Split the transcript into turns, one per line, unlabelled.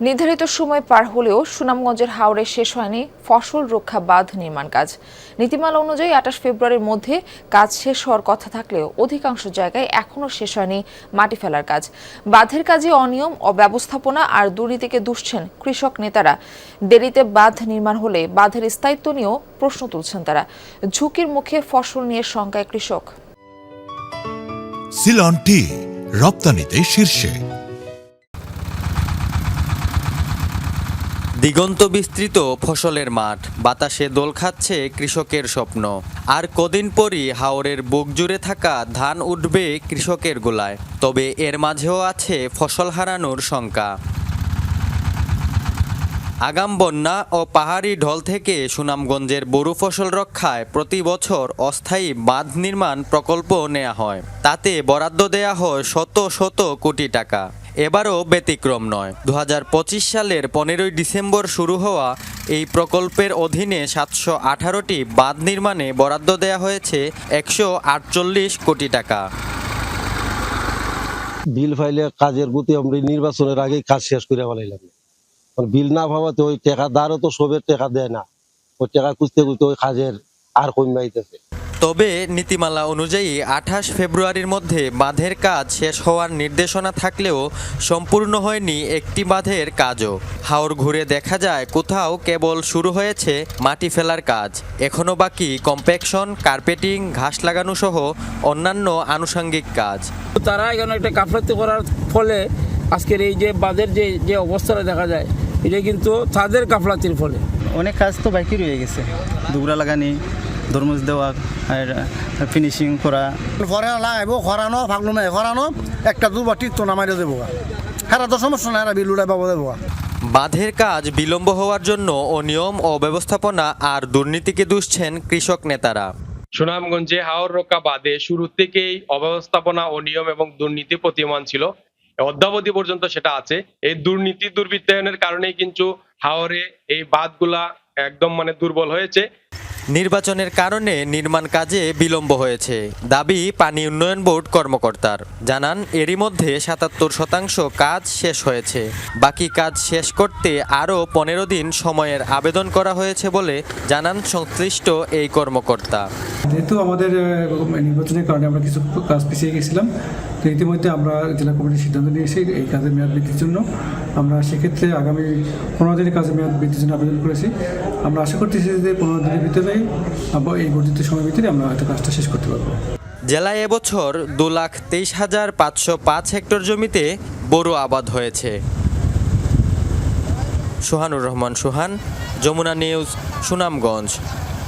নির্ধারিত সময় পার হলেও সুনামগঞ্জের হাওরে শেষ হয়নি ফসল রক্ষা বাঁধ নির্মাণ কাজ। নীতিমালা অনুযায়ী ২৮ ফেব্রুয়ারির মধ্যে কাজ শেষ হওয়ার কথা থাকলেও অধিকাংশ জায়গায় এখনও শেষ হয়নি মাটি ফেলার কাজ। বাঁধের কাজে অনিয়ম, অব্যবস্থাপনা আর দুর্নীতিকে দুষছেন কৃষক নেতারা। দেরিতে বাঁধ নির্মাণ হলে বাঁধের স্থায়িত্ব নিয়েও প্রশ্ন তুলছেন তারা। ঝুঁকির মুখে ফসল নিয়ে শঙ্কায় কৃষক।
সিলন টি রপ্তানিতে শীর্ষে।
দিগন্ত বিস্তৃত ফসলের মাঠ, বাতাসে দোল খাচ্ছে কৃষকের স্বপ্ন। আর কদিন পরই হাওরের বুক জুড়ে থাকা ধান উঠবে কৃষকের গোলায়। তবে এর মাঝেও আছে ফসল হারানোর শঙ্কা। আগাম বন্যা ও পাহাড়ি ঢল থেকে সুনামগঞ্জের বোরো ফসল রক্ষায় প্রতি বছর অস্থায়ী বাঁধ নির্মাণ প্রকল্প নেওয়া হয়। তাতে বরাদ্দ দেয়া হয় শত শত কোটি টাকা। এবারও ব্যতিক্রম নয়। ২০২৫ সালের ১৫ই ডিসেম্বর শুরু হওয়া এই প্রকল্পের অধীনে ৭১৮টি বাঁধ নির্মাণে বরাদ্দ দেয়া হয়েছে ১৪৮ কোটি টাকা।
বিল ফাইলে কাজের গতি আমরা নির্বাচনের আগেই কাজ শেষ করে ফেলাইলাম। বিল না ভাবাতে ওই টেকাদারও তো সবের টাকা দেয় না, ওই টাকা খুঁজতে খুঁজতে ওই কাজের আর কমে আইতেছে।
তবে নীতিমালা অনুযায়ী ২৮ ফেব্রুয়ারির মধ্যে বাঁধের কাজ শেষ হওয়ার নির্দেশনা থাকলেও সম্পূর্ণ হয়নি একটি বাঁধের কাজও। হাওর ঘুরে দেখা যায় কোথাও কেবল শুরু হয়েছে মাটি ফেলার কাজ, এখনও বাকি কম্প্যাকশন, কার্পেটিং, ঘাস লাগানো সহ অন্যান্য আনুষঙ্গিক কাজ।
তারা এখানে একটা গাফলতি করার ফলে আজকের এই যে বাঁধের যে অবস্থাটা দেখা যায়, এটা কিন্তু তাদের গাফলাতির ফলে।
অনেক কাজ তো বাকি রয়ে গেছে, দুগুলা লাগানি, তরমুজ দেওয়া আর ফিনিশিং করা।
পরে লাগাইব খরানো ফাগলুমে খরানো একটা দুবার টিকতো না মারিয়ে দেবো, হারা তো সমস্যা না, হারা বিল উড়াই পাবো দেবো।
বাঁধের কাজ বিলম্ব হওয়ার জন্য অনিয়ম, অব্যবস্থাপনা আর দুর্নীতিকে দুষছেন কৃষক নেতারা।
সুনামগঞ্জে হাওর রক্ষা বাঁধে শুরু থেকেই অব্যবস্থাপনা, অনিয়ম এবং দুর্নীতি প্রতীয়মান ছিল, অদ্যাবধি পর্যন্ত সেটা আছে। এই দুর্নীতি দুর্বৃত্তায়নের কারণেই কিন্তু হাওরে এই বাঁধগুলা একদম দুর্বল হয়েছে।
নির্বাচনের কারণে নির্মাণ কাজে বিলম্ব হয়েছে দাবি পানি উন্নয়ন বোর্ড কর্মকর্তার। জানান এরই মধ্যে ৭৭% কাজ শেষ হয়েছে। বাকি কাজ শেষ করতে আরও ১৫ দিন সময়ের আবেদন করা হয়েছে বলে জানান সংশ্লিষ্ট এই কর্মকর্তা।
যেহেতু আমাদের নির্বাচনের কারণে আমরা কিছু কাজ পিছিয়ে গেছিলাম, তো ইতিমধ্যে আমরা জেলা কমিটির সিদ্ধান্ত নিয়েছি এই কাজের মেয়াদ বৃদ্ধির জন্য। আমরা সেক্ষেত্রে আগামী ১৫ দিনের কাজের মেয়াদ বৃদ্ধির জন্য আবেদন করেছি। আমরা আশা করতেছি যে ১৫ দিনের ভিতরে এই বর্ধিত সময়ের ভিতরে আমরা হয়তো কাজটা শেষ করতে পারবো।
জেলায় এবছর ২,২৩,৫০৫ হেক্টর জমিতে বোরো আবাদ হয়েছে। সোহানুর রহমান সোহান, যমুনা নিউজ, সুনামগঞ্জ।